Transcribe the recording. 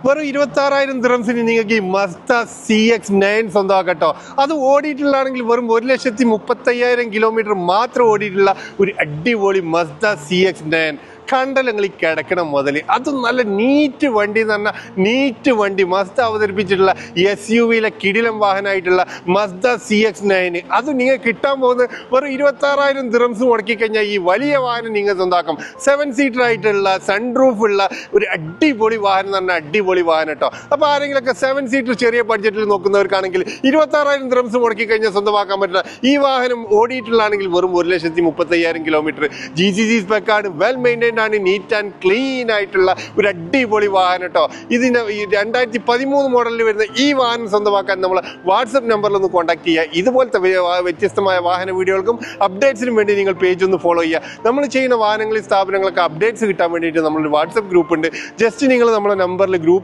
വെറും 26,000 ദിറംസിന് നിങ്ങൾക്ക് ഈ മസ്ത CX-9 സ്വന്തമാക്കട്ടോ. അത് ഓടിയിട്ടുള്ളതാണെങ്കിൽ വെറും 1,35,000 കിലോമീറ്റർ മാത്രം ഓടിയിട്ടുള്ള ഒരു അടിപൊളി മസ്ത CX-9 കണ്ടലങ്ങൾ ഈ കിടക്കണം മുതൽ. അതും നല്ല നീറ്റ് വണ്ടി എന്ന് പറഞ്ഞാൽ നീറ്റ് വണ്ടി. മസ്ത അവതരിപ്പിച്ചിട്ടുള്ള SUV-ലെ കിടിലം വാഹനമായിട്ടുള്ള മസ്ത CX-9 അത് നിങ്ങൾ കിട്ടാൻ പോകുന്നത് വെറും 26,000 ദിറംസ് മുടക്കി കഴിഞ്ഞാൽ ഈ വലിയ വാഹനം നിങ്ങൾ സ്വന്തമാക്കും. 7 സീറ്റർ ആയിട്ടുള്ള സൺറൂഫ് ഉള്ള ഒരു അടിപൊളി വാഹനം എന്ന് പറഞ്ഞാൽ അടിപൊളി വാഹനം കേട്ടോ. അപ്പോൾ ആരെങ്കിലൊക്കെ 7 സീറ്റർ ചെറിയ ബഡ്ജറ്റിൽ നോക്കുന്നവർക്കാണെങ്കിൽ 26,000 ദിറംസ് മുടക്കി കഴിഞ്ഞാൽ സ്വന്തമാക്കാൻ പറ്റില്ല. ഈ വാഹനം ഓടിയിട്ടുള്ളതാണെങ്കിൽ വെറും 1,35,000 കിലോമീറ്റർ. GCC സ്പെക്കാണ്, വെൽ മെയിൻറ്റൈൻഡ് ആണ്, നീറ്റ് ആൻഡ് ക്ലീൻ ആയിട്ടുള്ള ഒരു അടിപൊളി വാഹനം കേട്ടോ. ഇതിന് ഈ 2013 മോഡലിൽ വരുന്ന ഈ വാഹനം സ്വന്തമാക്കാൻ നമ്മൾ വാട്സപ്പ് നമ്പറിൽ ഒന്ന് കോൺടാക്ട് ചെയ്യുക. ഇതുപോലത്തെ വ്യത്യസ്തമായ വാഹന വീഡിയോകൾക്കും അപ്ഡേറ്റ്സിനും വേണ്ടി നിങ്ങൾ പേജ് ഒന്ന് ഫോളോ ചെയ്യുക. നമ്മൾ ചെയ്യുന്ന വാഹനങ്ങളിൽ സ്ഥാപനങ്ങളൊക്കെ അപ്ഡേറ്റ്സ് കിട്ടാൻ വേണ്ടിയിട്ട് നമ്മളൊരു വാട്സപ്പ് ഗ്രൂപ്പ് ഉണ്ട്. ജസ്റ്റ് നിങ്ങൾ നമ്മുടെ നമ്പറിൽ ഗ്രൂപ്പ്